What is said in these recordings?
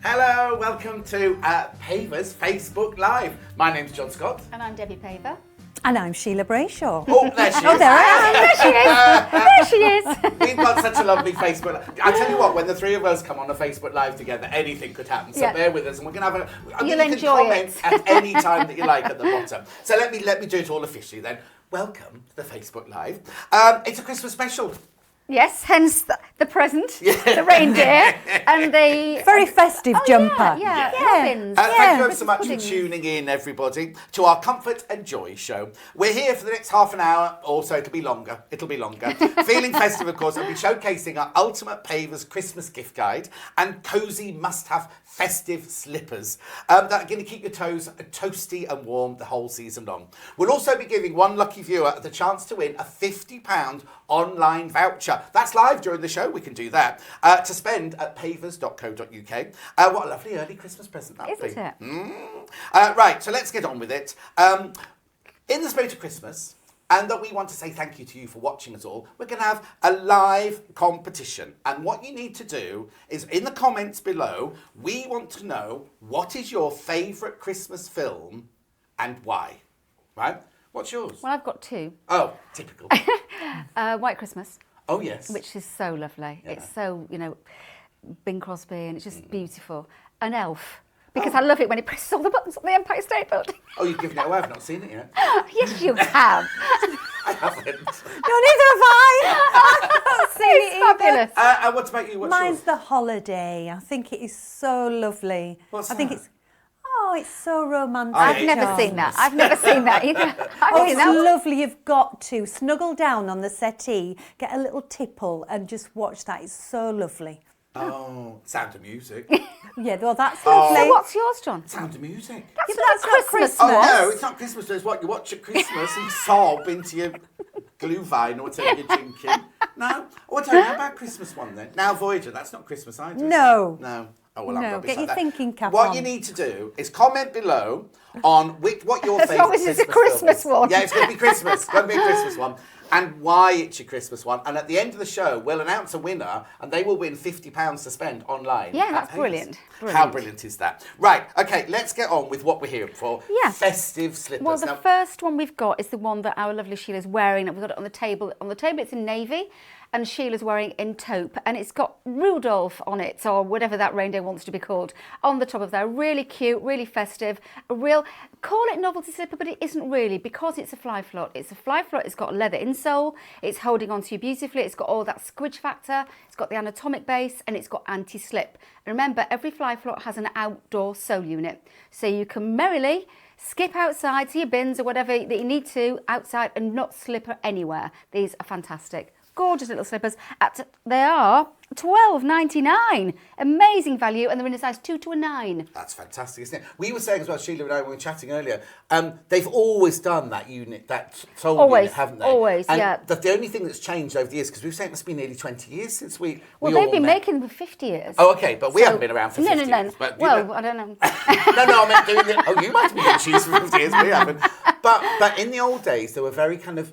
Hello, welcome to Pavers Facebook Live. My name's John Scott. And I'm Debbie Paver. And I'm Sheila Brayshaw. Oh, there she is. Oh, there I There am. she is. We've got such a lovely Facebook Live. I tell you what, when the three of us come on a Facebook Live together, anything could happen. So bear with us, and we're going to have You'll you can enjoy comment it. at any time that you like at the bottom. So let me do it all officially then. Welcome to the Facebook Live. It's a Christmas special. Yes, hence the present, the reindeer, and the... Very festive jumper. Yeah, robins. Thank you ever so Christmas much for puddings. tuning in, everybody, to our Comfort and Joy show. We're here for the next half an hour, or so it'll be longer. Feeling festive, of course, I'll be showcasing our ultimate Pavers Christmas gift guide and cosy must-have festive slippers that are going to keep your toes toasty and warm the whole season long. We'll also be giving one lucky viewer the chance to win a £50 online voucher. That's live during the show. We can do that to spend at pavers.co.uk. What a lovely early Christmas present that would be. Isn't it? Right, so let's get on with it. In the spirit of Christmas, and that we want to say thank you to you for watching us all, we're going to have a live competition. And what you need to do is, in the comments below, we want to know what is your favourite Christmas film and why. Right? What's yours? Well, I've got two. Oh, typical. White Christmas, Oh, yes. which is so lovely. Yeah. It's so, Bing Crosby, and it's just beautiful. An Elf, because I love it when it presses all the buttons on the Empire State Building. Oh, you've given it away. I've not seen it yet. Yes, you have. I haven't. No, neither have I. I've not seen it It's either. fabulous. And what about you? What's Mine's yours? The Holiday. I think it is so lovely. What's I think that? it's it's so romantic. I've never seen that. I've never seen that either. Oh, it's lovely. You've got to snuggle down on the settee, get a little tipple, and just watch that. It's so lovely. Oh, Sound of Music. Yeah, well, that's So lovely. what's yours, John? Sound of Music. That's Yeah, but not that's not Christmas. Christmas. Oh, no, it's not Christmas. It's what you watch at Christmas and sob into your glühwein or whatever you're drinking. No? Oh, I don't know about Christmas one then. Now Voyager, that's not Christmas either. is it? No. No. Oh, well, I'm No, rubbish get like your that. thinking cap What on. you need to do is comment below on what your As favourite long as it's a film Christmas is. one. Yeah, it's going to be Christmas. It's going to be a Christmas one. And why it's your Christmas one. And at the end of the show, we'll announce a winner and they will win £50 to spend online. Yeah, at that's Pavers. brilliant. How Brilliant. brilliant is that? Right, okay, let's get on with what we're here for. Yeah. Festive slippers. Well, the Now, first one we've got is the one that our lovely Sheila's wearing. We've got it on the table. On the table, it's in navy, and Sheila's wearing in taupe, and it's got Rudolph on it, or whatever that reindeer wants to be called, on the top of there. Really cute, really festive. A real, call it novelty slipper, but it isn't really, because it's a fly float. It's a fly float. It's got a leather insole. It's holding onto you beautifully. It's got all that squidge factor. It's got the anatomic base, and it's got anti-slip. And remember, every fly float has an outdoor sole unit, so you can merrily skip outside to your bins or whatever that you need to outside and not slipper anywhere. These are fantastic. Gorgeous little slippers. They are £12.99. Amazing value, and they're in a size 2 to a 9. that's fantastic, isn't it? We were saying as well, Sheila and I, when we were chatting earlier, they've always done that unit, that sole Always, unit, haven't they? always, and yeah. The only thing that's changed over the years, because we've saying it must be nearly 20 years since we Well, all they've been met. making them for 50 years. Oh, okay, but we haven't been around for 50 No. years. But, you Well, know- I don't know. no, I meant doing it. Oh, you might have been doing shoes for 50 years, we haven't. But in the old days, they were very kind of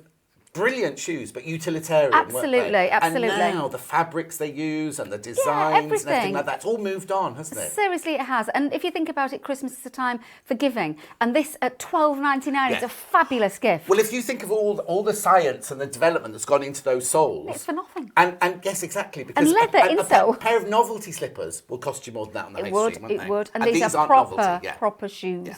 brilliant shoes, but utilitarian, weren't Absolutely, they? absolutely. And now the fabrics they use and the designs and everything everything. like that, it's all moved on, hasn't it? Seriously, it has. And if you think about it, Christmas is a time for giving. And this at £12.99 is Yeah. a fabulous gift. Well, if you think of all the science and the development that's gone into those soles, It's for nothing. And yes, exactly, because leather a insole. pair of novelty slippers will cost you more than that on the high It would, street, wouldn't it they? would. And these are aren't proper, novelty, yeah. proper shoes. Yeah.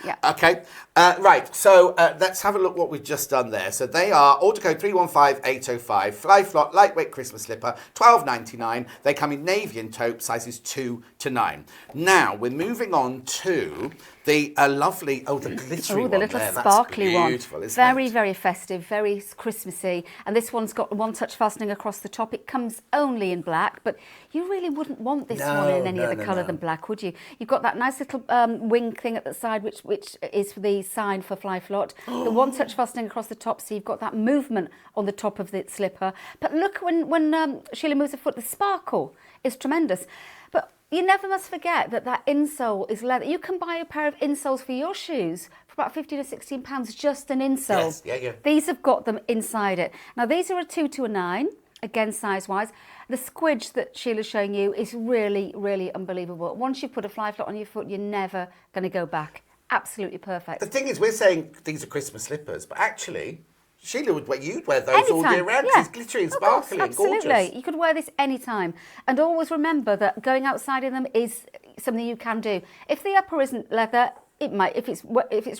Yeah. Okay, right, so let's have a look what we've just done there. So they are order code 315805, fly flop, lightweight Christmas slipper, £12.99. They come in navy and taupe, sizes 2 to 9. Now, we're moving on to the lovely, the glittery one Oh, the little there. sparkly That's beautiful, one. isn't Very, it? very festive, very Christmassy. And this one's got one-touch fastening across the top. It comes only in black, but you really wouldn't want this one in any other colour than black, would you? You've got that nice little wing thing at the side, which is the sign for fly float. The one-touch fastening across the top, so you've got that movement on the top of the slipper. But look, when Sheila moves her foot, the sparkle is tremendous. But you never must forget that insole is leather. You can buy a pair of insoles for your shoes for about £15 to £16, just an insole. Yes, yeah. These have got them inside it. Now, these are a 2 to a 9. again, size-wise. The squidge that Sheila's showing you is really, really unbelievable. Once you put a fly flop on your foot, you're never going to go back. Absolutely perfect. The thing is, we're saying these are Christmas slippers, but actually, Sheila you'd wear those all year round because it's glittery and sparkly and absolutely. gorgeous. You could wear this anytime. And always remember that going outside in them is something you can do. If the upper isn't leather, it might, if it's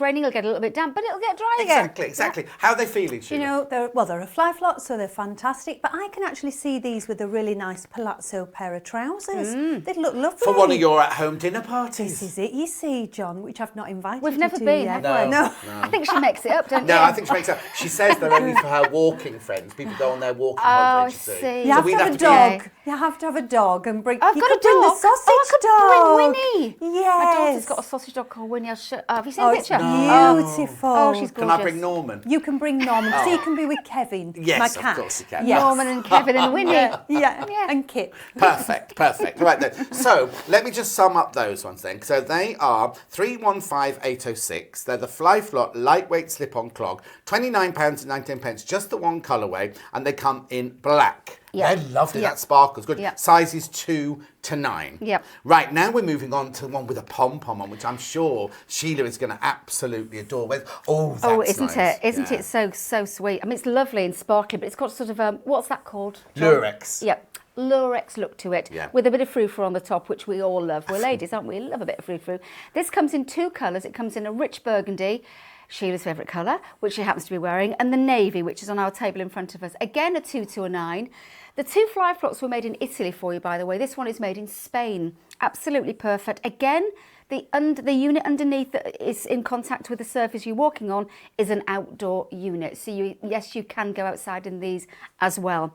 raining, it'll get a little bit damp, but it'll get dry again. Exactly. Yeah. How are they feeling, Sheila? You know, they're a fly flop, so they're fantastic. But I can actually see these with a really nice palazzo pair of trousers. They'd look lovely. For one of your at-home dinner parties. This is it, you see, John, which I've not invited We've you never to been, yet. No. I think she makes it up, don't you? No, I think she makes it up. She says they're only for her walking friends. People go on their walking holidays, you see. You have to have a dog. You have to have a dog and bring. I've got a dog. The sausage dog. Bring Winnie. Yes. My daughter's got a sausage dog called Winnie. Have you seen a It's picture? beautiful. Oh, she's gorgeous. Can I bring Norman? You can bring Norman. So you can be with Kevin, Yes, my of cat. course you can. Yes. Norman and Kevin and Winnie. Yeah, and Kip. Perfect. Right then. So let me just sum up those ones then. So they are 315806. They're the Fly Flop lightweight slip-on clog, £29.19, just the one colourway, and they come in black. Yeah. They're lovely. Yeah. That sparkles good. Yeah. Sizes 2 to 9. Yep. Right, now we're moving on to the one with a pom-pom on, which I'm sure Sheila is going to absolutely adore. That's Isn't nice. it? Isn't it so sweet? I mean, it's lovely and sparkly, but it's got sort of what's that called? John? Lurex. Yep. Lurex look to it, Yeah. with a bit of frou-frou on the top, which we all love. We're ladies, aren't we? Love a bit of frou-frou. This comes in 2 colours. It comes in a rich burgundy, Sheila's favourite colour, which she happens to be wearing, and the navy, which is on our table in front of us. Again, a 2 to a 9. The 2 fly flops were made in Italy for you, by the way. This one is made in Spain. Absolutely perfect. Again, the unit underneath that is in contact with the surface you're walking on is an outdoor unit. So yes, you can go outside in these as well.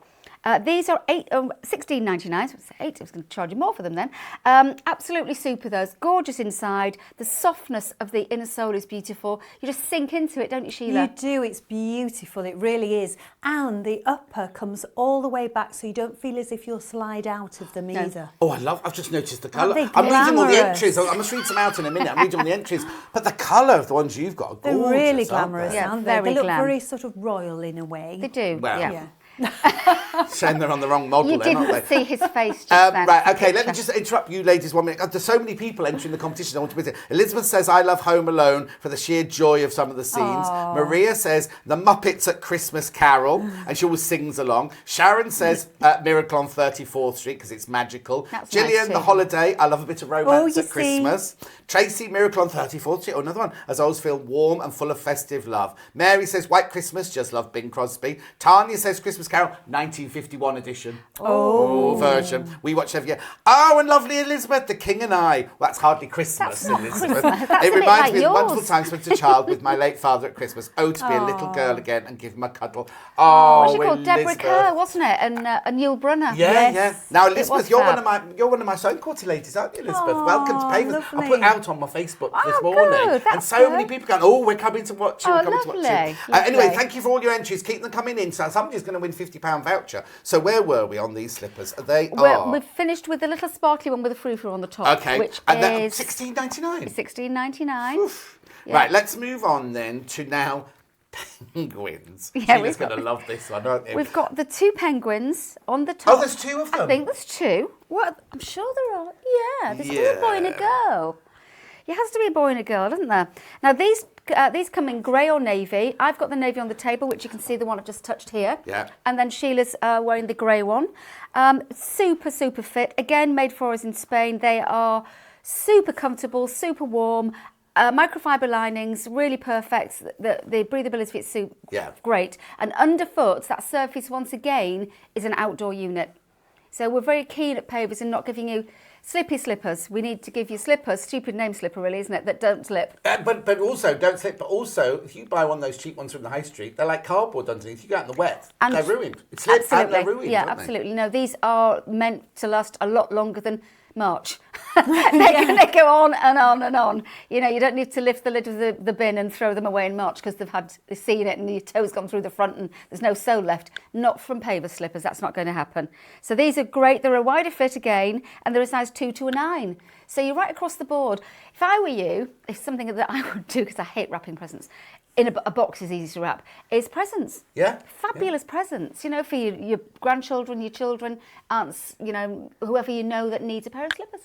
These are $16.99. So it's 8. I was going to charge you more for them then. Absolutely super, those. Gorgeous inside. The softness of the inner sole is beautiful. You just sink into it, don't you, Sheila? You do. It's beautiful. It really is. And the upper comes all the way back, so you don't feel as if you'll slide out of them either. Oh, I've just noticed the colour. Aren't they I'm reading all the glamorous? entries. I must read some out in a minute. I'm reading all the entries. But the colour of the ones you've got are They're gorgeous, really aren't glamorous, they? Yeah, aren't they? very They look glam. very sort of royal in a way. They do. Well, yeah. Shame they're on the wrong model You then, aren't didn't they? see his face just then. Right, okay, let me just interrupt you ladies 1 minute. There's so many people entering the competition. I want to visit. Elizabeth says, I love Home Alone for the sheer joy of some of the scenes. Aww. Maria says, The Muppets at Christmas Carol, and she always sings along. Sharon says, Miracle on 34th Street, because it's magical. That's Gillian, nice The too. Holiday, I love a bit of romance you at Christmas. Tracy, Miracle on 34th Street, another one, as I always feel warm and full of festive love. Mary says, White Christmas, just love Bing Crosby. Tanya says, Christmas Carol, 1951 edition. Version. We watch every year. Oh, and lovely Elizabeth, The King and I. Well, that's hardly Christmas, Elizabeth. That's It a bit reminds like me of the wonderful yours. time spent as a child with my late father at Christmas. Oh, to be a little girl again and give him a cuddle. What Oh, she called Deborah Elizabeth. Kerr, wasn't it? And Neil Brunner. Yeah, Yes. yeah. Now, It Elizabeth, was you're fab. one of my Stone Quarter ladies, aren't you, Elizabeth? Oh, Welcome to Pavers. I lovely. put out on my Facebook this Oh, morning, good, and that's so many good. people going, "Oh, we're coming to watch you. Oh, we're coming to watch you." lovely, Anyway, lovely. thank you for all your entries. Keep them coming in. So somebody's going to win £50 voucher. So where were we on these slippers? We've finished with the little sparkly one with the frou-frou on the top, Okay, which and that is £16.99. $16.99. Yeah. Right, let's move on then to now penguins. Yeah, Sheila's we've got- going to love this one, aren't you? We've got the 2 penguins on the top. Oh, there's 2 of them. I think there's 2. What? I'm sure there are. Yeah, there's still a boy and a Yeah. girl. It has to be a boy and a girl, doesn't there? Now, these come in grey or navy. I've got the navy on the table, which you can see the one I've just touched here. Yeah. And then Sheila's wearing the grey one. Super, super fit. Again, made for us in Spain. They are super comfortable, super warm. Microfiber linings, really perfect. The breathability is great. And underfoot, that surface, once again, is an outdoor unit. So we're very keen at Pavers in not giving you slippy slippers. We need to give you slippers, stupid name slipper really, isn't it, that don't slip. But also, don't slip. But also, if you buy one of those cheap ones from the high street, they're like cardboard underneath. You go out in the wet, And they're ruined. It slips and absolutely. they're ruined, Yeah, aren't they? absolutely. No, these are meant to last a lot longer than March. They're going to go on and on and on. You know, you don't need to lift the lid of the bin and throw them away in March because they've seen it and your toe's gone through the front and there's no sole left. Not from Pavers slippers, that's not going to happen. So these are great. They're a wider fit again and they're a size 2 to a 9. So you're right across the board. If I were you, it's something that I would do because I hate wrapping presents. in a box is easy to wrap, is presents. Yeah. Fabulous presents, you know, for your grandchildren, your children, aunts, you know, whoever you know that needs a pair of slippers.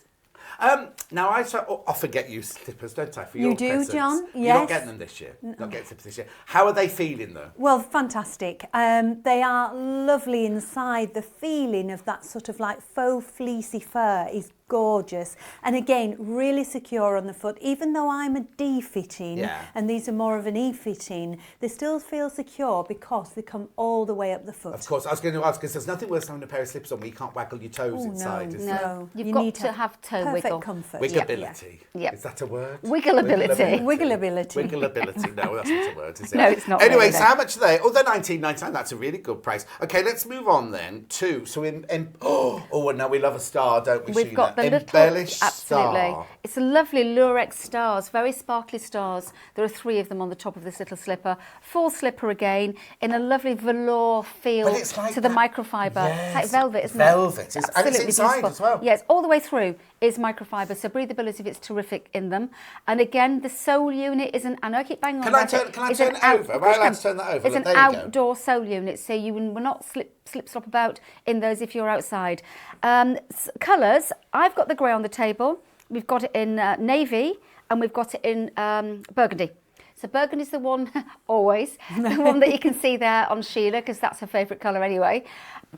Now, I so often get you slippers, don't I, for You your do, presents? John, You're not yes. getting them this year. Not getting slippers this year. How are they feeling, though? Well, fantastic. They are lovely inside. The feeling of that sort of like faux fleecy fur is gorgeous. And again, really secure on the foot. Even though I'm a D fitting and these are more of an E fitting, they still feel secure because they come all the way up the foot. Of course, I was going to ask, because there's nothing worse than having a pair of slippers on where you can't waggle your toes inside, is there? No, You've you got need to have toe perfect wiggle. comfort. Wiggleability. Yeah. Is that a word? Wiggleability. Wiggleability. Wiggleability. No, that's not a word, is it? No, it's not Anyway, really, so no. how much are they? Oh, they're $19.99. That's a really good price. Okay, let's move on then to, so and now we love a star, don't we, We've Sheila? got the Embellished absolutely. star. It's a lovely lurex stars, very sparkly stars. There are 3 of them on the top of this little slipper. Full slipper again, in a lovely velour feel But it's like to the that- microfiber. Yes, It's like velvet, isn't velvet. it? And it's Absolutely inside beautiful. as well. Yes, all the way through is microfiber, so breathability of it's terrific in them. And again, the sole unit isn't, I know I keep banging on Can I about turn- it. can I It's turn an it out- over? of Am I course you allowed can. to turn that over? It's Look, an there you go. outdoor sole unit, so you will not slip slop about in those if you're outside. Colours, I've got the grey on the table. We've got it in navy and we've got it in burgundy. So burgundy's the one, always, the one that you can see there on Sheila, because that's her favourite colour anyway.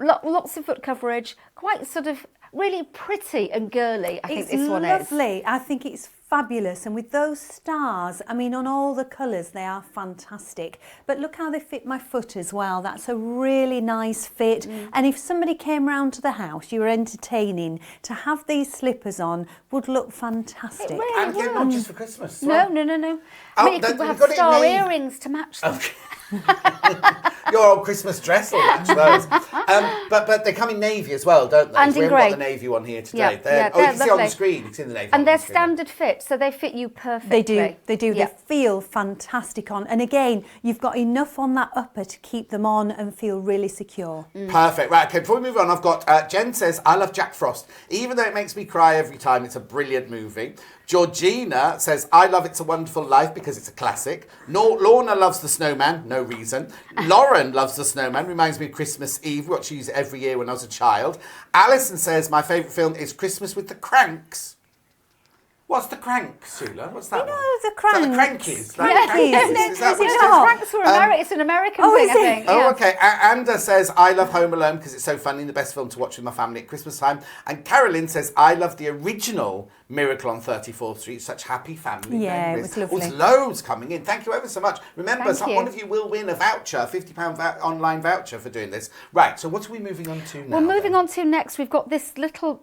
Lots of foot coverage, quite sort of really pretty and girly, I think this one is. It's lovely. I think it's fabulous. And with those stars, I mean, on all the colours, they are fantastic. But look how they fit my foot as well. That's a really nice fit. And if somebody came round to the house, you were entertaining, to have these slippers on would look fantastic. It really And again, not just for Christmas. as No. well. I Oh, mean, you then could we've have got it in star navy. earrings to match them. Your old Christmas dress will match those. But they come in navy as well, don't they? And So we in haven't got grey. the navy one here today. Yeah, You they're can see on the lovely. screen. You can see the navy And on they're the screen. standard fit, so they fit you perfectly. They do. Yeah. They feel fantastic on. And again, you've got enough on that upper to keep them on and feel really secure. Perfect. Right, okay, before we move on, I've got Jen says, I love Jack Frost. Even though it makes me cry every time, it's a brilliant movie. Georgina says, I love It's a Wonderful Life because it's a classic. Lorna loves The Snowman, no reason. Lauren loves The Snowman, reminds me of Christmas Eve, which I used every year when I was a child. Alison says, my favourite film is Christmas with the Cranks. What's the Cranks, Sheila? What's that You know, one? the Is that the Cranks. Crankies? Like Yeah. Crankies? No, Is that is what it it is? not? Franks were American. It's an American Oh, thing, is I it? think. Oh, yeah. okay. Anda says, I love Home Alone because it's so funny, the best film to watch with my family at Christmas time. And Carolyn says, I love the original Miracle on 34th Street. Such happy family Yeah, it memories. was lovely. Oh, there's loads coming in. Thank you ever so much. Remember, Thank you. one of you will win a voucher, £50 online voucher for doing this. Right, so what are we moving on to now? Well, moving then? on to next, we've got this little,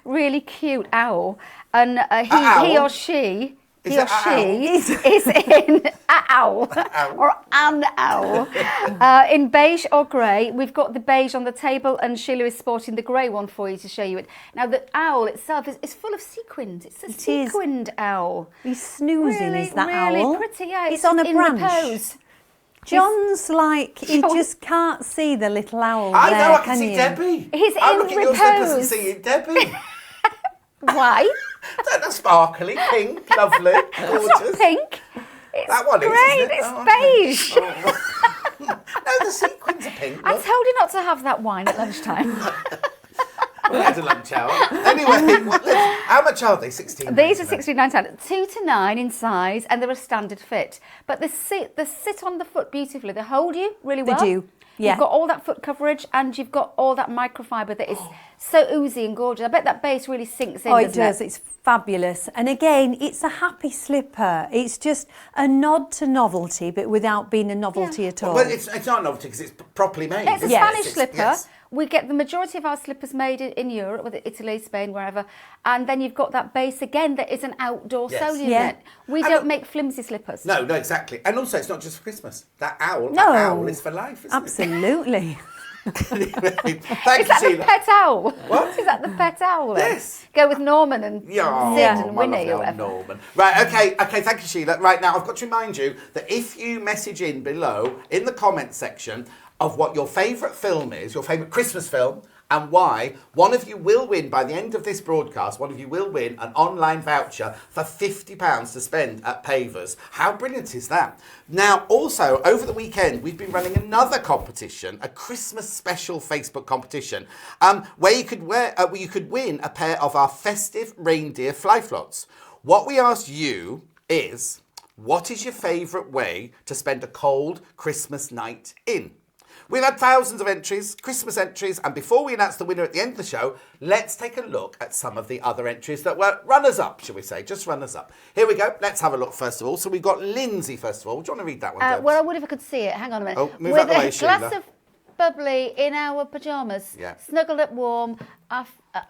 really cute owl, and he owl? or she. Is He or it a owl? she is in a owl or an owl in beige or grey. We've got the beige on the table, and Sheila is sporting the grey one for you to show you it. Now, the owl itself is full of sequins. It's a It is. sequined owl. He's snoozing, Really, is that really owl? pretty. Yeah, He's on a in branch. repose. John's like, he John- just can't see the little owl I there, know, I can see you? Debbie. He's I'm in looking at your slippers and repose. seeing Debbie. Why? That's sparkly, pink, lovely, It's gorgeous. not pink. It's That one is, great. isn't it? It's Oh, okay. beige. No, the sequins are pink. I look. told you not to have that wine at lunchtime. We had a lunch hour. Anyway, how much are they? 16. These are £69, 2 to 9 in size, and they're a standard fit. But they sit on the foot beautifully. They hold you really They well. do, yeah. You've got all that foot coverage, and you've got all that microfiber that is so oozy and gorgeous. I bet that base really sinks in. Oh, it doesn't does. It's fabulous. And again, it's a happy slipper. It's just a nod to novelty, but without being a novelty at all. Well, it's not a novelty because it's properly made. It's a isn't it? Spanish It's- slipper. yes. We get the majority of our slippers made in Europe, whether Italy, Spain, wherever. And then you've got that base again that is an outdoor Yes. sole unit. Yeah. We And don't make flimsy slippers. No, exactly. And also, it's not just for Christmas. That owl is for life, isn't Absolutely. it? Thank Is you, that the Sheila. pet owl? What? Is that the pet owl? then? Yes. Go with Norman and Yeah, Sid and my Winnie lovely or old whatever. Norman. Right, okay, thank you, Sheila. Right, now, I've got to remind you that if you message in below, in the comments section, of what your favourite film is, your favourite Christmas film, and why, one of you will win, by the end of this broadcast, one of you will win an online voucher for £50 to spend at Pavers. How brilliant is that? Now, also, over the weekend, we've been running another competition, a Christmas special Facebook competition, where you could win a pair of our Festive reindeer fly flots. What we asked you is, what is your favourite way to spend a cold Christmas night in? We've had thousands of entries, Christmas entries, and before we announce the winner at the end of the show, let's take a look at some of the other entries that were runners-up, shall we say, just runners-up. Here we go, let's have a look first of all. So we've got Lindsay first of all. Do you want to read that one, Debs? Well, I would if I could see it. Hang on a minute. Oh, move out the way, With a glass Sheila. of bubbly in our pyjamas, Yeah. snuggled up warm,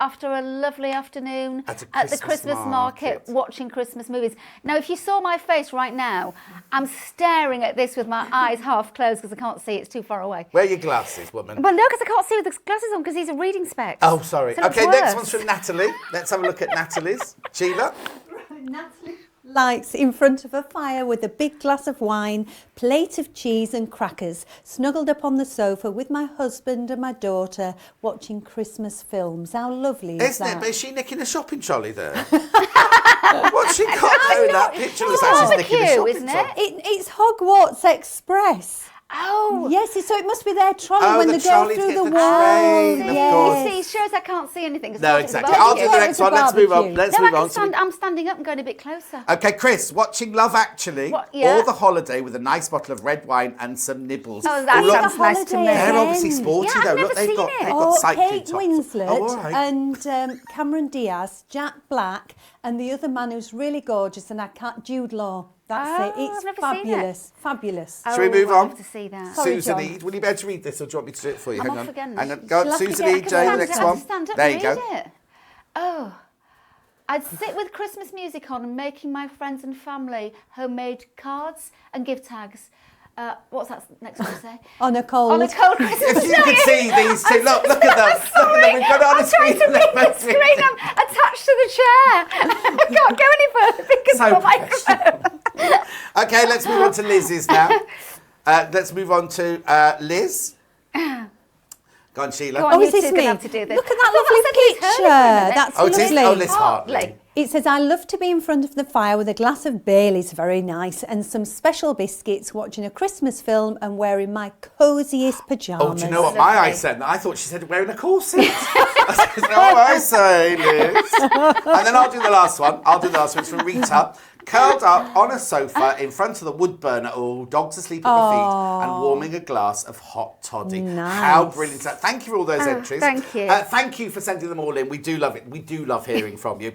after a lovely afternoon At the Christmas market, watching Christmas movies. Now, if you saw my face right now, I'm staring at this with my eyes half closed because I can't see, it's too far away. Where are your glasses, woman? Well, no, because I can't see with the glasses on because these are reading specs. Oh, sorry. So it looks Okay, next worse. one's from Natalie. Let's have a look at Natalie's. Sheila? Natalie likes in front of a fire with a big glass of wine, plate of cheese and crackers, snuggled up on the sofa with my husband and my daughter watching Christmas films. How lovely is Isn't it? that? But is she nicking a shopping trolley there? What's she got there in that picture? Looks like she's nicking a Barbecue, shopping isn't trolley. it? It's Hogwarts Express. Oh, Yes, so it must be their trolley Oh, when the they go trolley to through get the the wall. train, of course. you see, it shows I can't see anything. 'cause No, it's exactly. barbecue. I'll do the Barbecue. next one. Let's move on. Barbecue. Let's No, move I on. can stand, I'm standing up and going a bit closer. Okay, Chris, watching Love Actually What, yeah. or The Holiday with a nice bottle of red wine and some nibbles. Oh, that look, sounds nice to me. Holiday. they're obviously again. sporty Yeah, though. I've Look, never they've got seen it. cycling Kate tops. Winslet Oh, all right. and Cameron Diaz, Jack Black, and the other man who's really gorgeous, and I can't, Jude Law. That's Oh, it. It's I've never seen it. fabulous. Fabulous. Shall we move I'd on? love to see that. Sorry, Susan John. Ede, will you be able to read this or do you want me to do it for you? I'm Hang off on. again. Hang on. Go on, She'll have to Susan get- Ede, Jay, the next I have one. to stand up There and you read go. it. Oh. I'd sit with Christmas music on and making my friends and family homemade cards and gift tags. What's that next one to say? On a cold. On a cold Christmas If you night. could see these two, look at them. Look at them. We've got it on I'm the screen. trying to read the screen. I'm attached to the chair. I can't go any further because So of the microphone. Okay, let's move on to Liz's now. Let's move on to Liz. Go on, Sheila. Go on. Oh, You is this two me? gonna have to do this. Look at I thought that that said Liz lovely Hurley for a picture. minute. That's Oh, it is? lovely. Oh, Liz Hartley. It says, I love to be in front of the fire with a glass of Baileys, very nice, and some special biscuits, watching a Christmas film and wearing my cosiest pyjamas. Oh, do you know what my eye said? I thought she said wearing a corset. I said, oh, I say, Liz. And then I'll do the last one. It's from Rita. Curled up on a sofa in front of the wood burner, all dogs asleep at my feet, and warming a glass of hot toddy. Nice. How brilliant is that? Thank you for all those entries. thank you. Thank you for sending them all in. We do love it. We do love hearing from you.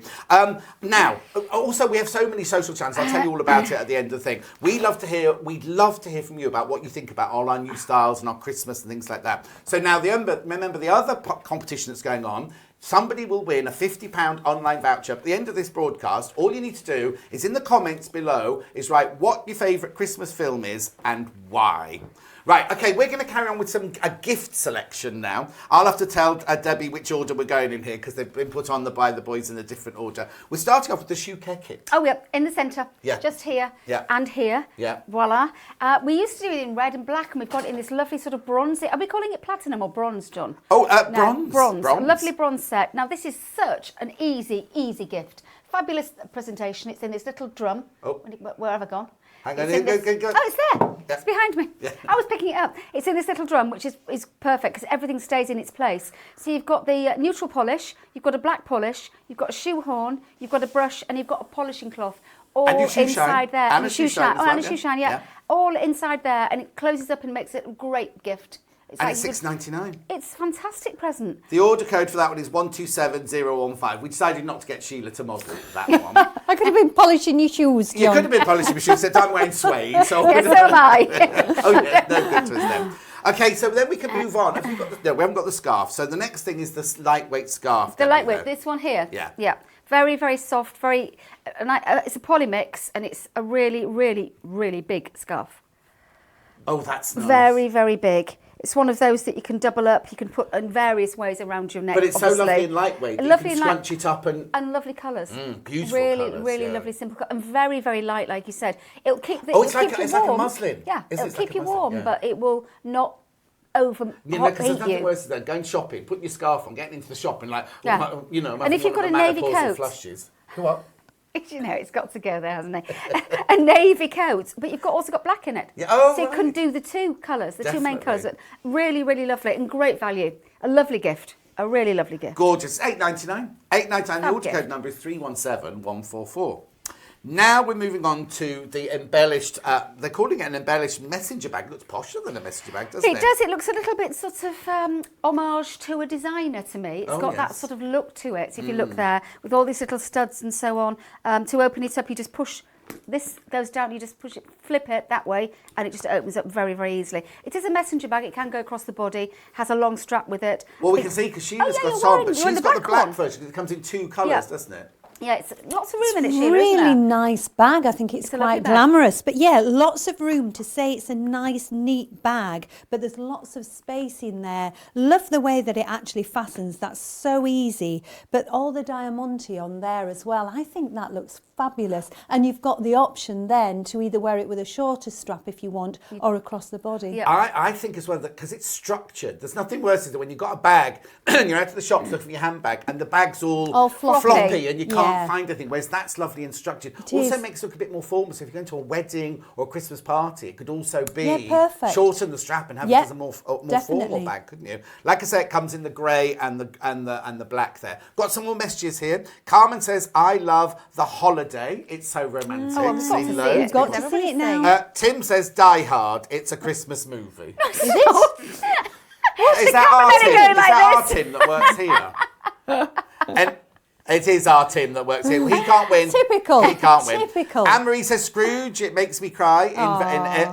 Now, also, we have so many social channels. I'll tell you all about it at the end of the thing. We'd love to hear from you about what you think about all our new styles and our Christmas and things like that. So now, remember the other competition that's going on. Somebody will win a £50 online voucher. At the end of this broadcast, all you need to do is in the comments below is write what your favourite Christmas film is and why. Right, okay, we're going to carry on with a gift selection now. I'll have to tell Debbie which order we're going in here because they've been put on by the boys in a different order. We're starting off with the shoe care kit. Oh, yeah, in the centre. Yeah. Just here. Yeah. And here. Yeah. Voila. We used to do it in red and black, and we've got it in this lovely sort of bronze. Are we calling it platinum or bronze, John? Oh, No, bronze. A lovely bronze set. Now, this is such an easy gift. Fabulous presentation. It's in this little drum. Oh. Where have I gone? Hang on, It's in go. Oh, it's there. Yeah. It's behind me. Yeah. I was picking it up. It's in this little drum, which is perfect because everything stays in its place. So you've got the neutral polish, you've got a black polish, you've got a shoe horn, you've got a brush, and you've got a polishing cloth. All And your shoe inside shine. there. And a shoe shine as well, and a yeah. shoe shine, yeah. Yeah. All inside there, and it closes up and makes it a great gift. And like it's you could- $6.99. It's a fantastic present. The order code for that one is 127015. We decided not to get Sheila to model that one. I could have been polishing your shoes, John. You could have been polishing my shoes, except I'm wearing suede. So Yeah, so am I. Oh, yeah, no good to us then. Okay, so then we can move on. No, we haven't got the scarf. So the next thing is this lightweight scarf. The Debbie, lightweight, there. this one here. Yeah. Yeah. Very, very soft, it's a poly mix, and it's a really, really, really big scarf. Oh, that's nice. Very, very big. It's one of those that you can double up, you can put in various ways around your neck. But it's obviously. so lovely and lightweight. Lovely you and can light. scrunch it up and Lovely colours. beautiful really, colours, really yeah. lovely, simple colour. And very, very light, like you said. It'll keep, Oh, it's it'll like keep a- you it's like a warm. muslin. Yeah, Is it? it'll It's keep like a you muslin, warm, yeah. but it will not over You know, because there's overheat nothing you. worse than going shopping, putting your scarf on, getting into the shop and like, Yeah. you know, And if you've got a navy coat- flushes. What? You know, it's got to go there, hasn't it? A navy coat, but you've also got black in it. Yeah, oh, so you right. can do the two colours, the two main Definitely. colours. But really, really lovely and great value. A lovely gift. A really lovely gift. Gorgeous. $8.99. $8.99. The order gift. code number is 317144. Now we're moving on to the embellished, they're calling it an embellished messenger bag. It looks posher than a messenger bag, doesn't it? It does. It looks a little bit sort of homage to a designer to me. It's got that yes. sort of look to it. So if you look there, with all these little studs and so on, to open it up, you just push. This goes down. You just push it, flip it that way, and it just opens up very, very easily. It is a messenger bag. It can go across the body. Has a long strap with it. Well, we can see because Sheila's yeah, got you're some, wearing- but you're in she's the got the black black one. version. It comes in two colours, Yeah. doesn't it? Yeah, it's lots of room in it, Sheila, Really isn't there? nice bag. I think it's a lovely quite bag. glamorous. But yeah, lots of room to say it's a nice, neat bag, but there's lots of space in there. Love the way that it actually fastens. That's so easy. But all the diamante on there as well. I think that looks fabulous. And you've got the option then to either wear it with a shorter strap if you want or across the body. Yeah. I think as well that because it's structured, there's nothing worse than when you've got a bag and you're out of the shops looking for your handbag and the bag's all floppy. and you can't Yeah. find anything. Whereas that's lovely and structured. It Also is. makes it look a bit more formal. So if you're going to a wedding or a Christmas party, it could also be Yeah, perfect. shorten the strap and have Yeah, it as a more formal definitely. bag, couldn't you? Like I say, it comes in the grey and the black there. Got some more messages here. Carmen says, "I love the holiday. It's so romantic." Oh, I've got to Seen see loads. it. You've got to Everybody's see it saying now. Tim says, "Die Hard. It's a Christmas movie." Is it? Is that our camera Tim? going Is like that our this? Tim that works here? And it is our Tim that works here. He can't win. Typical. He can't win. Typical. Anne-Marie says, "Scrooge, it makes me cry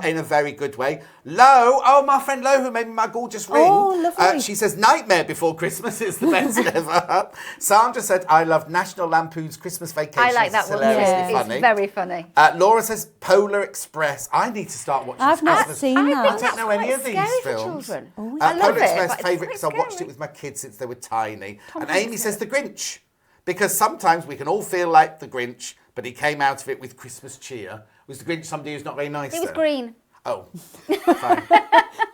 in a very good way." Lo, oh, my friend Lo, who made me my gorgeous ring. Oh, lovely. She says, "Nightmare Before Christmas is the best ever." Sandra said, "I love National Lampoon's Christmas Vacation." I like that It's one. hilariously Yeah, funny. it's very funny. Laura says, "Polar Express." I need to start watching I've not Christmas. seen I that. think I that's don't know any quite of these scary for films. children. Oh, I love Polar it, Express but it's favourite quite because I watched scary. it with my kids since they were tiny. And Hanks Amy in says it. The Grinch. Because sometimes we can all feel like the Grinch, but he came out of it with Christmas cheer. Was the Grinch somebody who's not very nice? It was then? green. Oh, fine.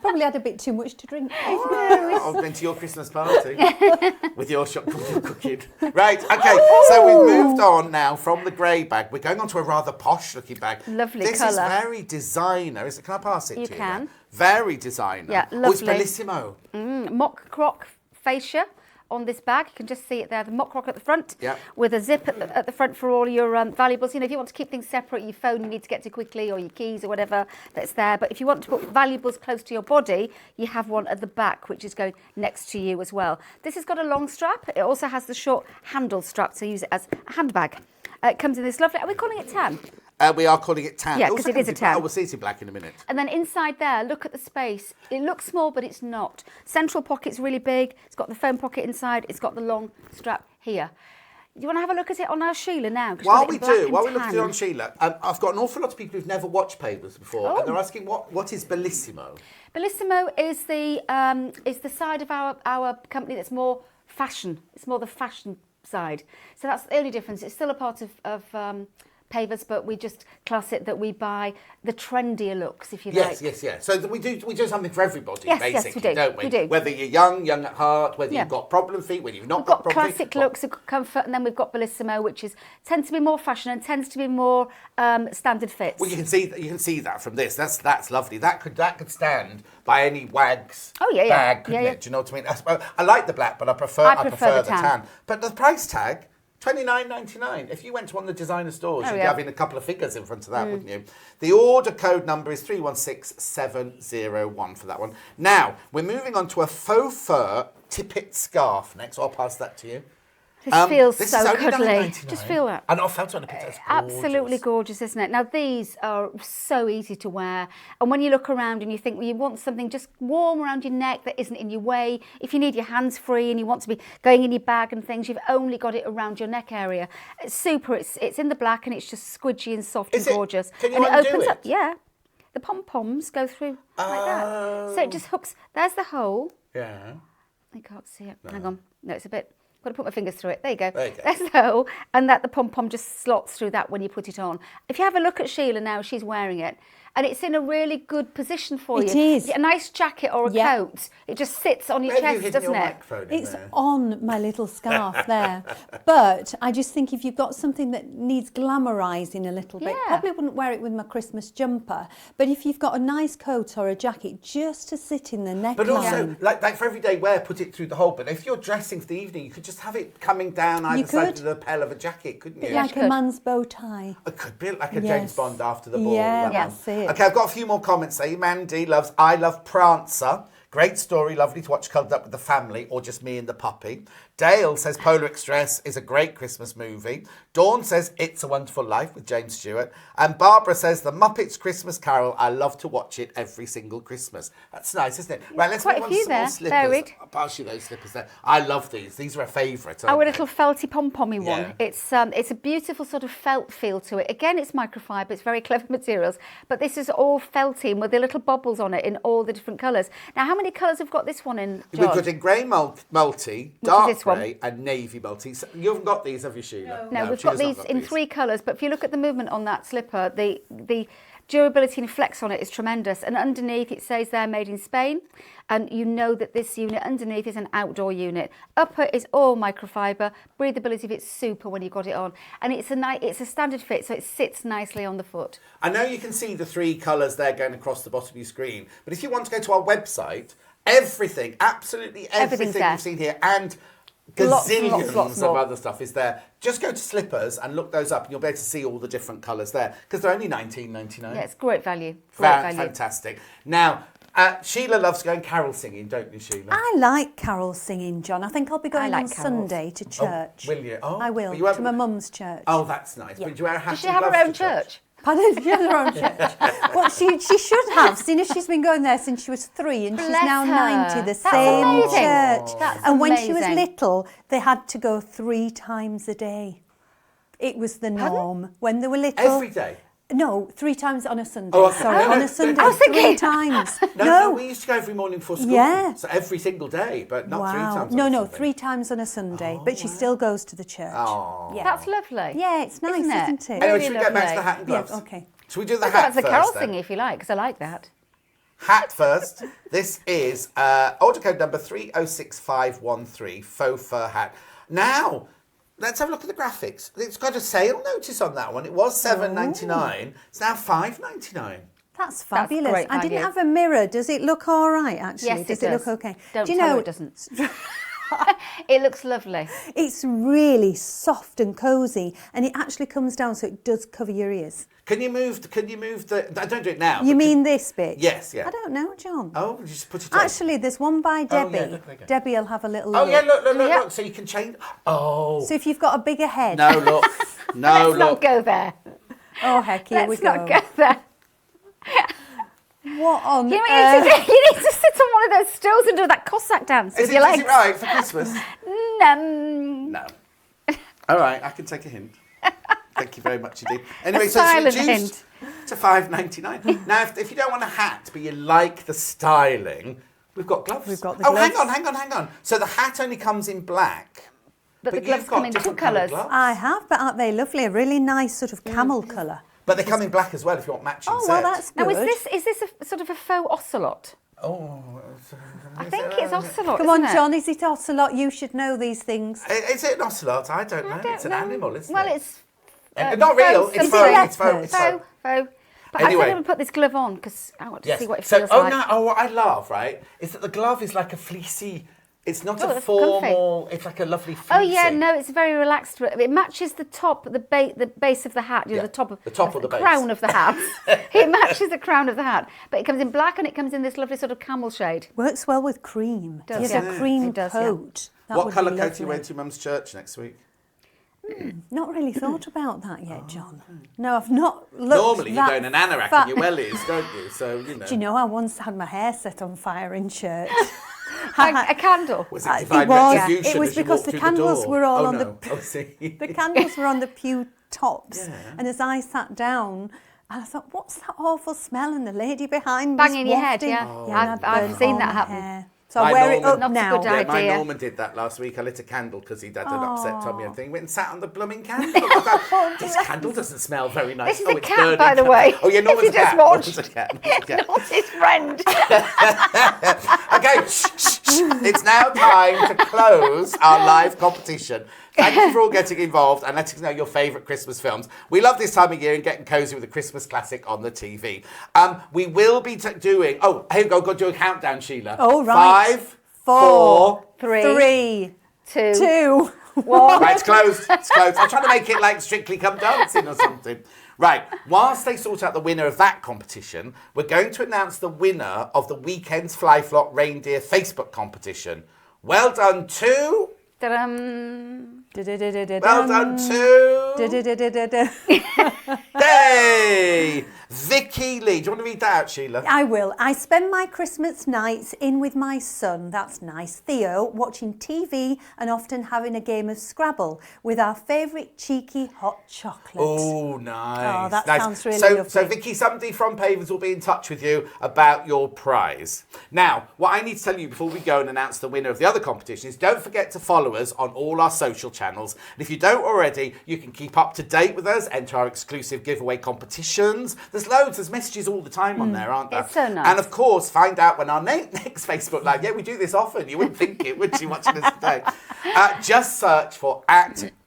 Probably had a bit too much to drink. I've been to your Christmas party with your shop cooking. Right, okay. So we've moved on now from the grey bag. We're going on to a rather posh looking bag. Lovely This colour. is very designer. Is it? Can I pass it You to you? can. now? Very designer. Yeah, Oh, it's lovely. Bellissimo. Mock croc fascia on this bag. You can just see it there, the mock croc at the front, Yep. with a zip at the front for all your valuables. You know, if you want to keep things separate, your phone you need to get to quickly, or your keys or whatever that's there. But if you want to put valuables close to your body, you have one at the back, which is going next to you as well. This has got a long strap. It also has the short handle strap, so use it as a handbag. It comes in this lovely, are we calling it tan? We are calling it tan. Yeah, also 'cause it comes is a in black. tan. Oh, we'll see it in black in a minute. And then inside there, look at the space. It looks small, but it's not. Central pocket's really big. It's got the phone pocket inside. It's got the long strap here. Do you want to have a look at it on our Sheila now? 'Cause While she's got it we in black do, and while we look at tan. it on Sheila, I've got an awful lot of people who've never watched Pavers before, Oh. and they're asking what is Bellissimo? Bellissimo is the side of our company that's more fashion. It's more the fashion side. So that's the only difference. It's still a part of Pavers, but we just class it that we buy the trendier looks, if you like. Yes. So we do something for everybody, Yes, basically, we do. don't we? We do. Whether you're young at heart, whether Yeah. you've got problem feet, whether you've not We've got problem classic feet. looks of comfort, and then we've got Bellissimo, which tends to be more fashion and tends to be more standard fits. Well, you can see that from this. That's lovely. That could stand by any wag's Oh, yeah. bag, couldn't Yeah. it? Do you know what I mean? I like the black, but I prefer the tan. But the price tag. $29.99. If you went to one of the designer stores, Oh, you'd be yeah. having a couple of figures in front of that, wouldn't you? The order code number is 316701 for that one. Now, we're moving on to a faux fur tippet scarf next. I'll pass that to you. This feels this so is only cuddly. $9.99. Just feel that. I know, I felt it on the picture. It's Absolutely gorgeous, isn't it? Now, these are so easy to wear. And when you look around and you think, well, you want something just warm around your neck that isn't in your way. If you need your hands free and you want to be going in your bag and things, you've only got it around your neck area. It's super. It's in the black and it's just squidgy and soft Is and it? gorgeous. Can you and undo opens it? up. Yeah. The pom-poms go through like that. So it just hooks. There's the hole. Yeah. I can't see it. Hang on. No, it's a bit. Got to put my fingers through it. There you go. There you go. There's the hole, and that the pom-pom just slots through that when you put it on. If you have a look at Sheila now, she's wearing it, and it's in a really good position for It you. is. A nice jacket or a coat, it just sits on your Where have you chest, hidden doesn't your it? microphone in It's there? on my little scarf there. But I just think if you've got something that needs glamorising a little bit, Yeah. probably wouldn't wear it with my Christmas jumper. But if you've got a nice coat or a jacket, just to sit in the neckline. But also, like for everyday wear, put it through the hole. But if you're dressing for the evening, you could just have it coming down either side of the lapel of a jacket, couldn't you? like a man's bow tie. It could be like a James Yes. Bond after the ball. Yeah, that that's one. it. Okay, I've got a few more comments there. Mandy loves I Love Prancer. Great story, lovely to watch cuddled up with the family or just me and the puppy. Dale says Polar Express is a great Christmas movie. Dawn says It's a Wonderful Life with James Stewart. And Barbara says The Muppets Christmas Carol. I love to watch it every single Christmas. That's nice, isn't it? Right, let's Quite move a on to few some more there, slippers. varied. I'll pass you those slippers there. I love these. These are a favourite. Our little felty pom-pommy one. Yeah. It's a beautiful sort of felt feel to it. Again, it's microfiber. It's very clever materials. But this is all felty with the little bubbles on it in all the different colours. Now, how many colours have got this one in, John? We've got in grey multi, is dark this one? grey and navy multi. So you haven't got these, have you, Sheila? No, we've got Sheila's not these in these. 3 colours, but if you look at the movement on that slipper, the durability and flex on it is tremendous. And underneath it says they're made in Spain, and you know that this unit underneath is an outdoor unit. Upper is all microfiber, breathability of it's super when you got it on, and it's a standard fit, so it sits nicely on the foot. I know you can see the 3 colours there going across the bottom of your screen, but if you want to go to our website, everything, absolutely Everything's everything there. you've seen here, and Lots and gazillions lots of more. other stuff is there. Just go to Slippers and look those up, and you'll be able to see all the different colours there, because they're only $19.99. Yeah, it's great value. Great value. Fantastic. Now, Sheila loves going carol singing, don't you, Sheila? I like carol singing, John. I think I'll be going like on carols. Sunday to church. Will you? Oh, I will, but you won't- to my mum's church. Oh, that's nice. Yeah. But do you wear a hat Does she and have her gloves own to church? Pardon? She has her own church. Well, she should have, seeing as she's been going there since she was 3 and she's Bless now her. 90, the That's same amazing. church. That's and when she was amazing. little, they had to go 3 times a day. It was the norm. When they were little. Every day? No, 3 times on a Sunday. Oh, okay. Sorry, No, on no, a Sunday. I was thinking- 3 times. No, we used to go every morning before school. Yeah. So every single day, but not 3 times. No, on a no, Sunday. 3 times on a Sunday. But she still goes to the church. Oh. Yeah. That's lovely. Yeah, it's nice, Isn't it? isn't it? Anyway, Really should we get back to the lovely. hat and gloves? Yeah, okay. Should we do the Well, hat that's the first carol then? singing if you like, because I like that. Hat first. This is order code number 306513, faux fur hat. Now, let's have a look at the graphics. It's got a sale notice on that one. It was $7.99. It's now $5.99. That's fabulous. great I didn't value. have a mirror. Does it look all right, actually? Yes, does it look does. okay? Don't Do you tell know her it doesn't. It looks lovely. It's really soft and cosy, and it actually comes down so it does cover your ears. Can you move the... I don't do it now. You but mean this bit? Yes, yeah. I don't know, John. Oh, you just put it on. Actually, there's one by Oh, yeah, Debbie. look, there you go. Debbie will have a little Oh, look. yeah, look, Yeah. look. So you can change... Oh. So if you've got a bigger head. No, look. No, Let's look. not go there. Oh, heck, here we Let's go. not go there. What on You earth? need to sit on one of those stools and do that Cossack dance Is with it, your is legs. it right for Christmas? No. All right, I can take a hint. Thank you very much indeed. Anyway, A so it's silent reduced to $5.99. Now, if you don't want a hat, but you like the styling, we've got gloves. We've got the Oh, gloves. hang on. So the hat only comes in black. But the you've gloves got come in 2 different coloured colours. gloves. I have, but aren't they lovely? A really nice sort of camel colour. But they come in black as well if you want matching Oh, sets. well, that's good. Now, is this a sort of a faux ocelot? Oh, I think it's ocelot, Come on, isn't it? John, is it ocelot? You should know these things. Is it an ocelot? I don't know. I don't It's an know. animal, isn't well, it? it's... Not real. faux It's Is it faux. leopard? It's faux. It's faux. Faux. But Anyway. I think I'm going to put this glove on because I want to Yes. see what it So, feels like. what I love, right, is that the glove is like a fleecy. It's not Oh, a it's formal. It's like a lovely fleecy. Oh yeah, no, it's very relaxed. It matches the top, the base of the hat. You know, Yeah, the top of the base. crown of the hat. It matches the crown of the hat, but it comes in black and it comes in this lovely sort of camel shade. Works well with cream. Does, Yes, yeah. a cream It does, yeah. coat. That What would colour be coat are you lovely. wearing to Mum's church next week? Not really thought about that yet, John. No, I've not looked. Normally you that go in an anorak fa- and your wellies, don't you? So you know. Do you know I once had my hair set on fire in church? A candle. Was it It divine was. retribution It was as you because walked the through candles door? were all Oh, on no. the Oh, see. the candles were on the pew tops, Yeah. and as I sat down, I thought, "What's that awful smell?" And the lady behind me Banging was your head, wafting. yeah. and I've I'd burnt seen all that my happen. hair. So I wear it up Not a now. good Yeah, my idea. Norman did that last week. I lit a candle because he'd had an upset tummy and thing. He went and sat on the blooming candle. I thought, this candle doesn't smell very nice. This is a it's cat, burning by the candle. way. Oh, yeah, Norman's If a you cat. just watched. Norman's a cat. Norman's a cat. Not his friend. Okay, it's now time to close our live competition. Thank you for all getting involved and letting us know your favourite Christmas films. We love this time of year and getting cosy with a Christmas classic on the TV. We will be doing... Oh, here we go. Got to do a countdown, Sheila. Oh, right. 5, 4... 3, 2, 2. 1. Right, it's closed. It's closed. I'm trying to make it like Strictly Come Dancing or something. Right, whilst they sort out the winner of that competition, we're going to announce the winner of the Weekend's Fly Flock Reindeer Facebook competition. Well done to... Ta-dum. Well done to... Hey! Vicky Lee. Do you want to read that out, Sheila? I will. I spend my Christmas nights in with my son, that's nice, Theo, watching TV and often having a game of Scrabble with our favourite cheeky hot chocolate. Oh, nice. Oh, that nice. sounds really so, lovely. So, Vicky, somebody from Pavers will be in touch with you about your prize. Now, what I need to tell you before we go and announce the winner of the other competition is don't forget to follow us on all our social channels. And if you don't already, you can keep up to date with us, enter our exclusive giveaway competitions. There's messages all the time on there, aren't there? It's so nice. And of course, find out when our next Facebook Live. Yeah, we do this often. You wouldn't think it, would you, watching us today? Just search for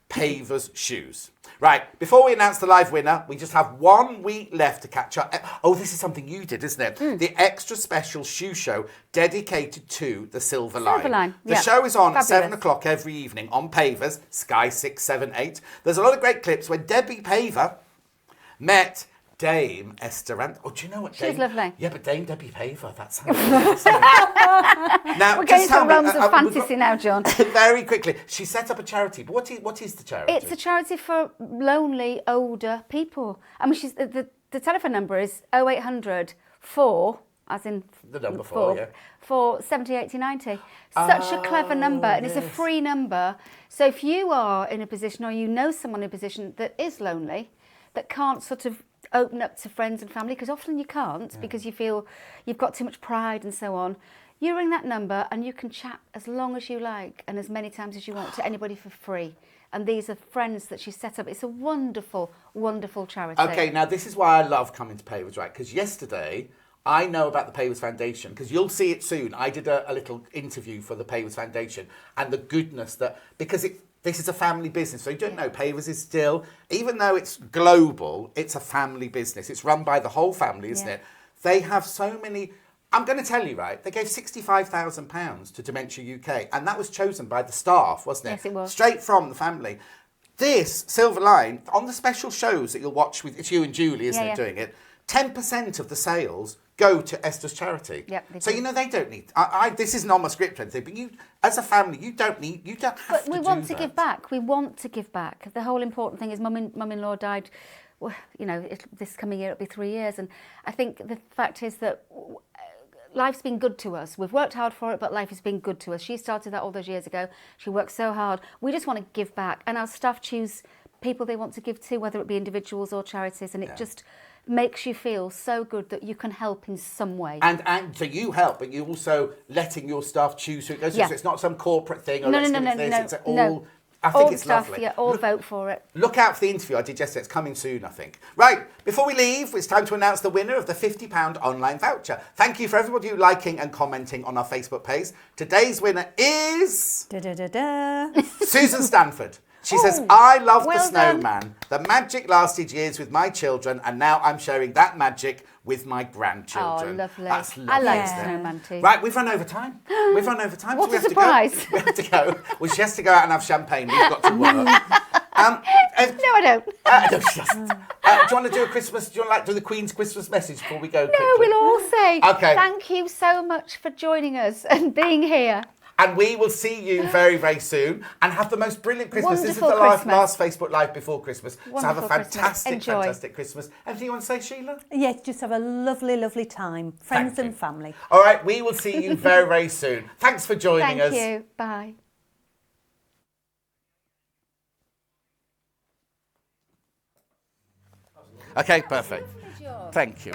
@Pavers Shoes. Right, before we announce the live winner, we just have 1 week left to catch up. Oh, this is something you did, isn't it? The extra special shoe show dedicated to the Silver Line. Silver Line, The yeah. show is on at Fabulous. 7 o'clock every evening on Pavers, Sky 678. There's a lot of great clips where Debbie Paver met Dame Esther Rand. Oh, do you know what? She's lovely. Yeah, but Dame Debbie Paver, that sounds nice. Now, We're just going to tell the me, realms of we've fantasy now, John. very quickly, she set up a charity. But what is the charity? It's a charity for lonely older people. I mean, the telephone number is 0800 4, as in The number 4, yeah. for 70, 80, 90. Such a clever number, and it's a yes. free number. So if you are in a position or you know someone in a position that is lonely, that can't sort of open up to friends and family, because often you can't because you feel you've got too much pride and so on, you ring that number and you can chat as long as you like and as many times as you want to anybody for free. And these are friends that she set up. It's a wonderful, wonderful charity. Okay, now this is why I love coming to Pavers, right? Because yesterday, I know about the Pavers Foundation, because you'll see it soon. I did a little interview for the Pavers Foundation and the goodness that, because this is a family business. So you don't know, Pavers is still, even though it's global, it's a family business. It's run by the whole family, isn't it? They have so many... I'm going to tell you, right, they gave £65,000 to Dementia UK, and that was chosen by the staff, wasn't it? Yes, it was. Straight from the family. This Silver Line, on the special shows that you'll watch with, it's you and Julie, isn't it, doing it, 10% of the sales go to Esther's charity. Yep, they so, do. you know, they don't need... this isn't on my script or anything, but you, as a family, you don't have to do But we want to that. give back. We want to give back. The whole important thing is mum-in-law died, well, you know, this coming year it'll be 3 years. And I think the fact is that life's been good to us. We've worked hard for it, but life has been good to us. She started that all those years ago. She worked so hard. We just want to give back. And our staff choose people they want to give to, whether it be individuals or charities. And it just makes you feel so good that you can help in some way. And so you help, but you also letting your staff choose who it goes to. So it's not some corporate thing, or No, let's no, give no, it to this. no, It's no. all... I think all it's stuff, lovely. yeah, all vote for it. Look out for the interview I did yesterday. It's coming soon, I think. Right, before we leave, it's time to announce the winner of the £50 online voucher. Thank you for everybody liking and commenting on our Facebook page. Today's winner is... Susan Stanford. She says, I love well the snowman. The magic lasted years with my children, and now I'm sharing that magic with my grandchildren. Oh, lovely. That's lovely. I like isn't it? snowman too. Right, we've run over time. We've run over time. What so we a have surprise. To go. We have to go. Well, she has to go out and have champagne. We've got to work. No, I don't. No, she doesn't. Do you want to do a Christmas? Do you want to do the Queen's Christmas message before we go? No, quickly? we'll all say Okay. thank you so much for joining us and being here. And we will see you very, very soon. And have the most brilliant Christmas. This is the Wonderful last Christmas. Facebook Live before Christmas. So have a Wonderful Christmas. fantastic, Enjoy. fantastic Christmas. Anything you want to say, Sheila? Yes, just have a lovely, lovely time. Friends Thank you. and family. All right, we will see you very, very soon. Thanks for joining us. Thank you. Bye. Okay, perfect. Thank you.